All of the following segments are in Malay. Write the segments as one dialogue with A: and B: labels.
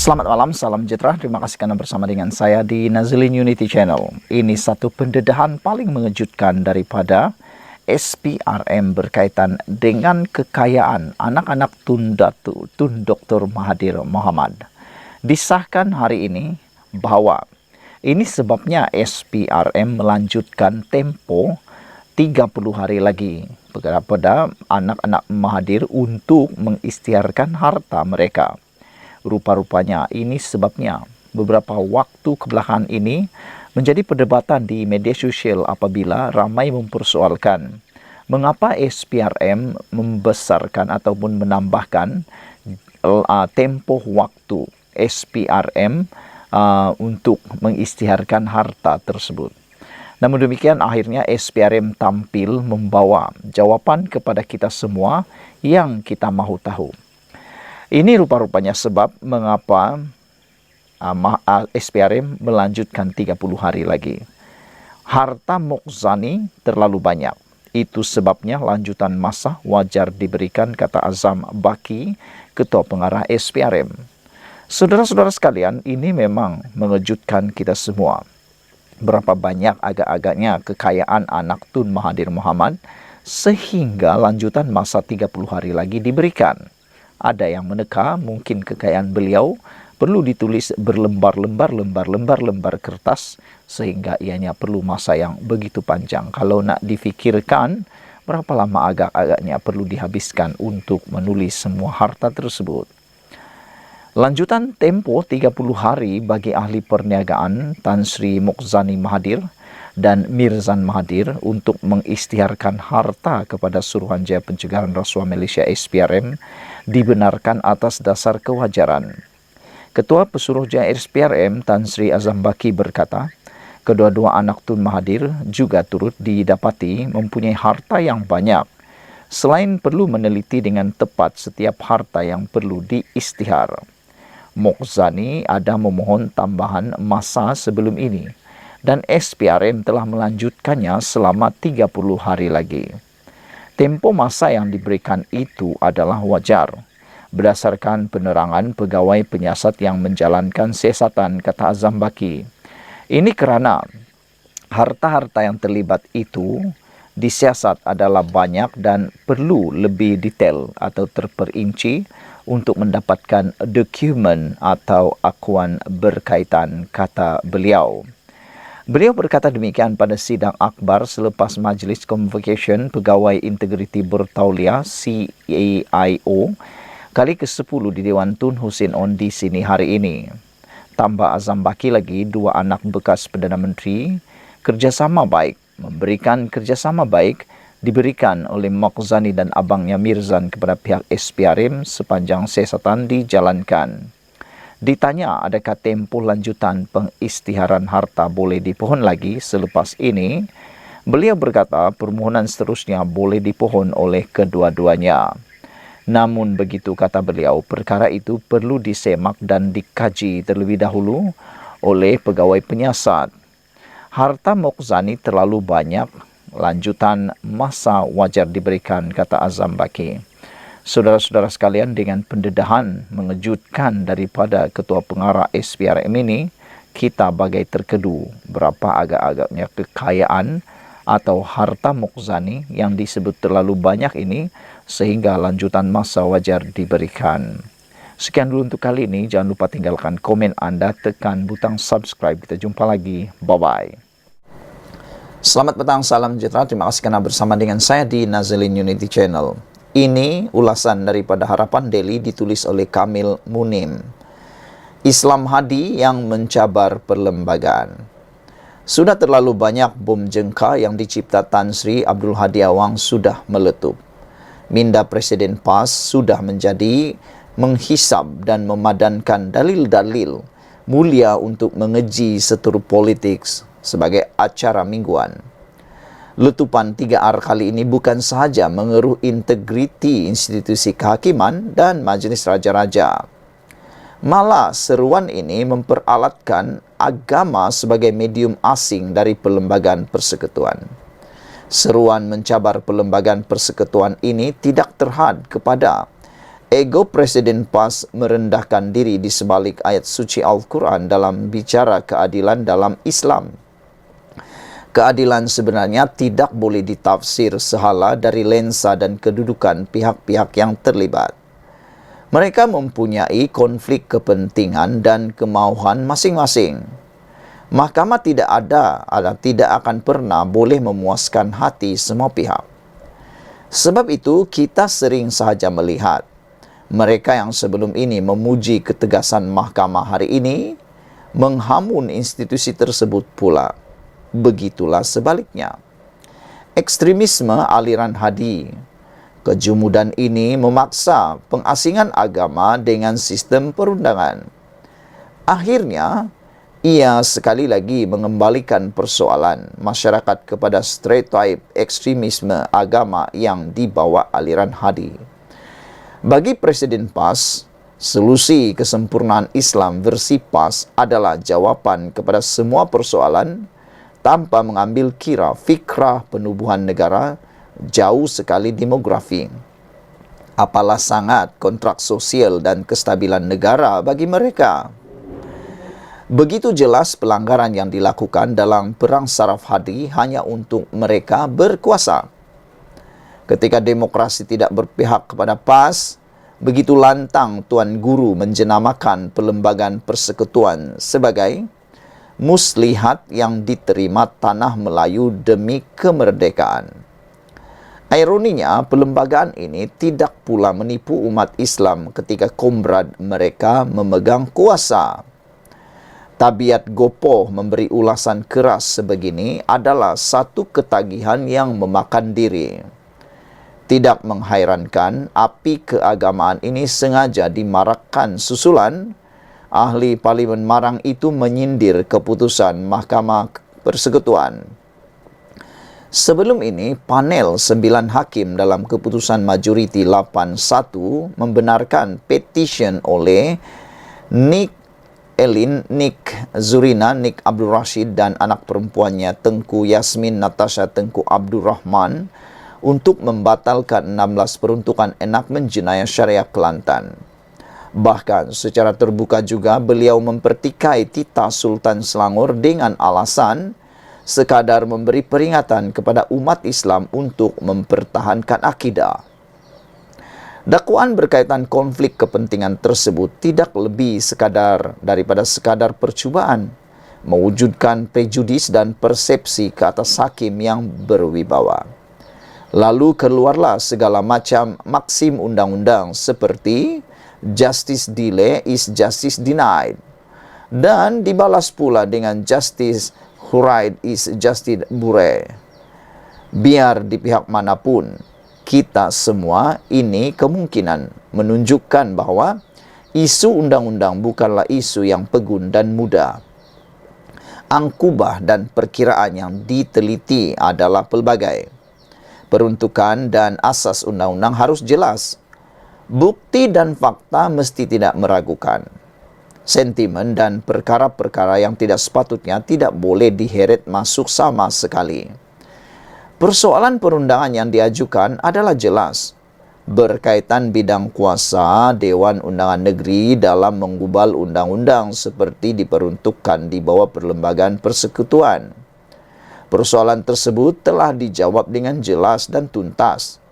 A: Selamat malam, salam sejahtera. Terima kasih karena bersama dengan saya di Nazilin Unity Channel. Ini satu pendedahan paling mengejutkan daripada SPRM berkaitan dengan kekayaan anak-anak Tun Dr. Mahathir Mohamad. Disahkan hari ini bahwa ini sebabnya SPRM melanjutkan tempo 30 hari lagi kepada anak-anak Mahathir untuk mengisytiharkan harta mereka. Rupa-rupanya ini sebabnya beberapa waktu kebelakangan ini menjadi perdebatan di media sosial apabila ramai mempersoalkan mengapa SPRM membesarkan ataupun menambahkan tempoh waktu SPRM untuk mengisytiharkan harta tersebut. Namun demikian akhirnya SPRM tampil membawa jawaban kepada kita semua yang kita mahu tahu. Ini rupa-rupanya sebab mengapa SPRM melanjutkan 30 hari lagi. Harta Mokzani terlalu banyak. Itu sebabnya lanjutan masa wajar diberikan, kata Azam Baki, Ketua Pengarah SPRM. Saudara-saudara sekalian, ini memang mengejutkan kita semua. Berapa banyak agak-agaknya kekayaan anak Tun Mahathir Mohamad sehingga lanjutan masa 30 hari lagi diberikan. Ada yang meneka mungkin kekayaan beliau perlu ditulis berlembar-lembar kertas sehingga ianya perlu masa yang begitu panjang. Kalau nak difikirkan berapa lama agak-agaknya perlu dihabiskan untuk menulis semua harta tersebut. Lanjutan tempo 30 hari bagi ahli perniagaan Tan Sri Mokzani Mahathir dan Mirzan Mahathir untuk mengisytiharkan harta kepada Suruhanjaya Pencegahan Rasuah Malaysia SPRM dibenarkan atas dasar kewajaran. Ketua Pesuruhjaya SPRM Tan Sri Azam Baki berkata, kedua-dua anak Tun Mahathir juga turut didapati mempunyai harta yang banyak. Selain perlu meneliti dengan tepat setiap harta yang perlu diisytihar, Mokzani ada memohon tambahan masa sebelum ini dan SPRM telah melanjutkannya selama 30 hari lagi. Tempo masa yang diberikan itu adalah wajar berdasarkan penerangan pegawai penyiasat yang menjalankan siasatan, kata Azam Baki. Ini kerana harta-harta yang terlibat itu disiasat adalah banyak dan perlu lebih detail atau terperinci untuk mendapatkan dokumen atau akuan berkaitan, kata beliau. Beliau berkata demikian pada sidang akbar selepas Majlis Convocation Pegawai Integriti Bertauliah CAIO kali ke-10 di Dewan Tun Hussein On di sini hari ini. Tambah Azam Baki lagi, dua anak bekas Perdana Menteri kerjasama baik, memberikan kerjasama baik diberikan oleh Mokzani dan abangnya Mirzan kepada pihak SPRM sepanjang siasatan dijalankan. Ditanya adakah tempoh lanjutan pengisytiharan harta boleh dipohon lagi selepas ini, beliau berkata permohonan seterusnya boleh dipohon oleh kedua-duanya. Namun begitu, kata beliau, perkara itu perlu disemak dan dikaji terlebih dahulu oleh pegawai penyiasat. Harta Mokzani terlalu banyak, lanjutan masa wajar diberikan, kata Azam Baki. Saudara-saudara sekalian, dengan pendedahan mengejutkan daripada Ketua Pengarah SPRM ini, kita bagai terkedu berapa agak-agaknya kekayaan atau harta Mokzani yang disebut terlalu banyak ini sehingga lanjutan masa wajar diberikan. Sekian dulu untuk kali ini. Jangan lupa tinggalkan komen anda, tekan butang subscribe. Kita jumpa lagi. Bye-bye. Selamat petang, salam sejahtera. Terima kasih karena bersama dengan saya di Nazilin Unity Channel. Ini ulasan daripada Harapan Daily ditulis oleh Kamil Munim. Islam Hadi yang mencabar perlembagaan. Sudah terlalu banyak bom jengka yang dicipta Tan Sri Abdul Hadi Awang sudah meletup. Minda Presiden PAS sudah menjadi menghisap dan memadankan dalil-dalil mulia untuk mengeji seteru politik sebagai acara mingguan. Letupan 3R kali ini bukan sahaja mengeruh integriti institusi kehakiman dan Majlis Raja-Raja. Malah seruan ini memperalatkan agama sebagai medium asing dari perlembagaan persekutuan. Seruan mencabar perlembagaan persekutuan ini tidak terhad kepada Ego Presiden PAS merendahkan diri di sebalik ayat suci Al-Quran dalam bicara keadilan dalam Islam. Keadilan sebenarnya tidak boleh ditafsir sehala dari lensa dan kedudukan pihak-pihak yang terlibat. Mereka mempunyai konflik kepentingan dan kemauan masing-masing. Mahkamah tidak akan pernah boleh memuaskan hati semua pihak. Sebab itu, kita sering sahaja melihat mereka yang sebelum ini memuji ketegasan mahkamah hari ini menghamun institusi tersebut pula. Begitulah sebaliknya. Ekstremisme aliran hadi, kejumudan ini memaksa pengasingan agama dengan sistem perundangan. Akhirnya, ia sekali lagi mengembalikan persoalan masyarakat kepada stereotip ekstremisme agama yang dibawa aliran hadi. Bagi Presiden PAS, solusi kesempurnaan Islam versi PAS adalah jawapan kepada semua persoalan tanpa mengambil kira fikrah penubuhan negara, jauh sekali demografi. Apalah sangat kontrak sosial dan kestabilan negara bagi mereka. Begitu jelas pelanggaran yang dilakukan dalam perang saraf hadi hanya untuk mereka berkuasa. Ketika demokrasi tidak berpihak kepada PAS, begitu lantang Tuan Guru menjenamakan Perlembagaan Persekutuan sebagai muslihat yang diterima tanah Melayu demi kemerdekaan. Ironinya, perlembagaan ini tidak pula menipu umat Islam ketika komrad mereka memegang kuasa. Tabiat gopoh memberi ulasan keras sebegini adalah satu ketagihan yang memakan diri. Tidak menghairankan, api keagamaan ini sengaja dimarakkan susulan. Ahli Parlimen Marang itu menyindir keputusan Mahkamah Persekutuan. Sebelum ini, panel 9 hakim dalam keputusan majoriti 8-1 membenarkan petisyen oleh Nick Elin, Nick Zurina, Nick Abdul Rashid dan anak perempuannya Tengku Yasmin Natasha Tengku Abdul Rahman untuk membatalkan 16 peruntukan enakmen jenayah syariah Kelantan. Bahkan secara terbuka juga beliau mempertikai titah Sultan Selangor dengan alasan sekadar memberi peringatan kepada umat Islam untuk mempertahankan akidah. Dakwaan berkaitan konflik kepentingan tersebut tidak lebih daripada sekadar percubaan mewujudkan prejudis dan persepsi ke atas hakim yang berwibawa. Lalu keluarlah segala macam maksim undang-undang seperti justice delay is justice denied, dan dibalas pula dengan justice hurried is justice bure. Biar di pihak manapun, kita semua ini kemungkinan menunjukkan bahawa isu undang-undang bukanlah isu yang pegun dan mudah. Angkubah dan perkiraan yang diteliti adalah pelbagai. Peruntukan dan asas undang-undang harus jelas. Bukti dan fakta mesti tidak meragukan. Sentimen dan perkara-perkara yang tidak sepatutnya tidak boleh diheret masuk sama sekali. Persoalan perundangan yang diajukan adalah jelas. Berkaitan bidang kuasa Dewan Undangan Negeri dalam menggubal undang-undang seperti diperuntukkan di bawah Perlembagaan Persekutuan. Persoalan tersebut telah dijawab dengan jelas dan tuntas.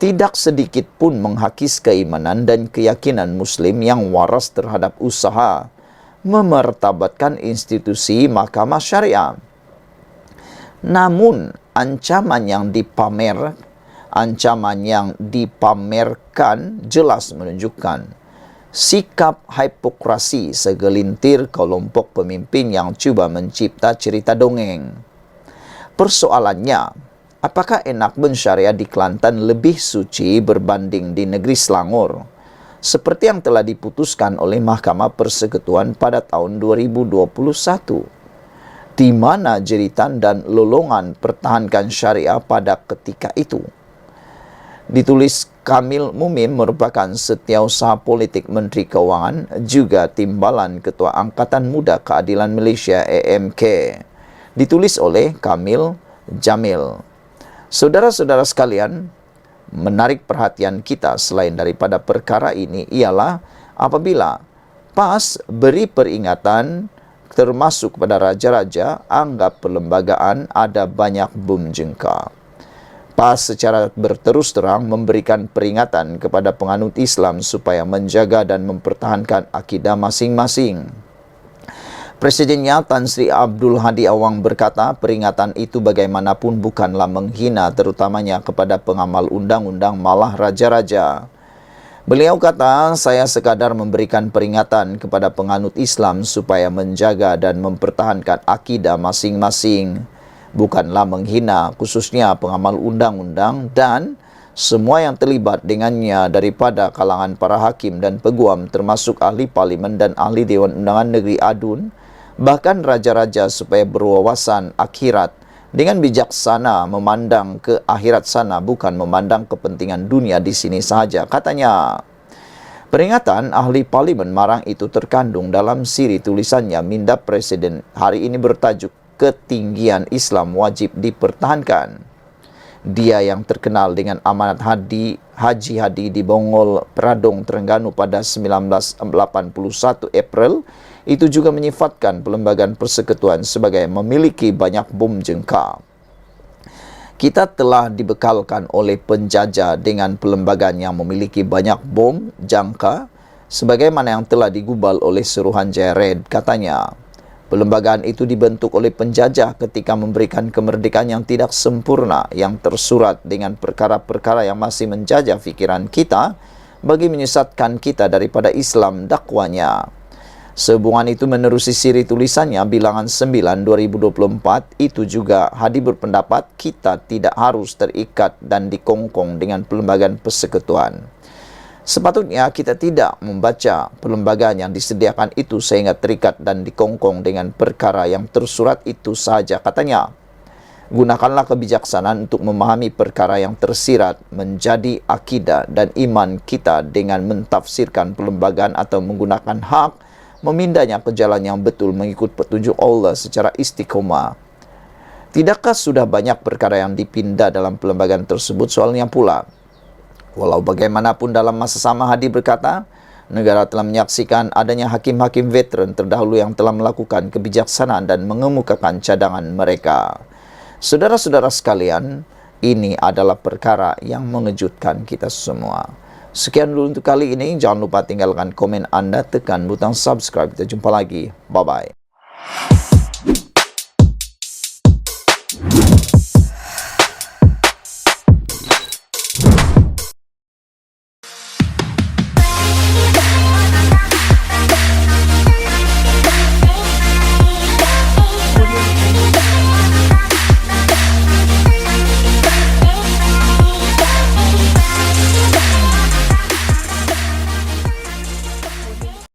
A: Tidak sedikit pun menghakis keimanan dan keyakinan Muslim yang waras terhadap usaha memartabatkan institusi mahkamah syariah. Namun, ancaman yang dipamerkan jelas menunjukkan sikap hipokrasi segelintir kelompok pemimpin yang cuba mencipta cerita dongeng. Persoalannya, apakah enakmen syariah di Kelantan lebih suci berbanding di negeri Selangor? Seperti yang telah diputuskan oleh Mahkamah Persekutuan pada tahun 2021. Di mana jeritan dan lolongan pertahankan syariah pada ketika itu? Ditulis Kamil Mumin merupakan setiausaha politik Menteri Keuangan, juga Timbalan Ketua Angkatan Muda Keadilan Malaysia AMK. Ditulis oleh Kamil Jamil. Saudara-saudara sekalian, menarik perhatian kita selain daripada perkara ini ialah apabila PAS beri peringatan termasuk kepada raja-raja, anggap perlembagaan ada banyak bom jengka. PAS secara berterus terang memberikan peringatan kepada penganut Islam supaya menjaga dan mempertahankan akidah masing-masing. Presidennya Tan Sri Abdul Hadi Awang berkata peringatan itu bagaimanapun bukanlah menghina terutamanya kepada pengamal undang-undang malah raja-raja. Beliau kata, saya sekadar memberikan peringatan kepada penganut Islam supaya menjaga dan mempertahankan akidah masing-masing. Bukanlah menghina khususnya pengamal undang-undang dan semua yang terlibat dengannya daripada kalangan para hakim dan peguam termasuk ahli parlimen dan ahli Dewan Undangan Negeri Adun, bahkan raja-raja supaya berwawasan akhirat dengan bijaksana memandang ke akhirat sana bukan memandang kepentingan dunia di sini sahaja. Katanya, peringatan ahli parlimen Marang itu terkandung dalam siri tulisannya Minda Presiden hari ini bertajuk Ketinggian Islam Wajib Dipertahankan. Dia yang terkenal dengan amanat Haji Hadi di Bongol Peradong Terengganu pada 1981 April itu juga menyifatkan Perlembagaan Persekutuan sebagai memiliki banyak bom jengka. Kita telah dibekalkan oleh penjajah dengan perlembagaan yang memiliki banyak bom jangka sebagaimana yang telah digubal oleh Suruhanjaya Red. Katanya, perlembagaan itu dibentuk oleh penjajah ketika memberikan kemerdekaan yang tidak sempurna yang tersurat dengan perkara-perkara yang masih menjajah fikiran kita bagi menyesatkan kita daripada Islam dakwanya. Sehubungan itu menerusi siri tulisannya bilangan 9 2024 itu juga Hadi berpendapat kita tidak harus terikat dan dikongkong dengan perlembagaan persekutuan. Sepatutnya kita tidak membaca perlembagaan yang disediakan itu sehingga terikat dan dikongkong dengan perkara yang tersurat itu saja. Katanya, gunakanlah kebijaksanaan untuk memahami perkara yang tersirat menjadi akidah dan iman kita dengan mentafsirkan perlembagaan atau menggunakan hak memindahnya ke jalan yang betul mengikut petunjuk Allah secara istiqomah. Tidakkah sudah banyak perkara yang dipindah dalam perlembagaan tersebut? Soalnya pula, walau bagaimanapun dalam masa sama Hadi berkata, negara telah menyaksikan adanya hakim-hakim veteran terdahulu yang telah melakukan kebijaksanaan dan mengemukakan cadangan mereka. Saudara-saudara sekalian, ini adalah perkara yang mengejutkan kita semua. Sekian dulu untuk kali ini. Jangan lupa tinggalkan komen Anda, tekan butang subscribe. Kita jumpa lagi. Bye-bye.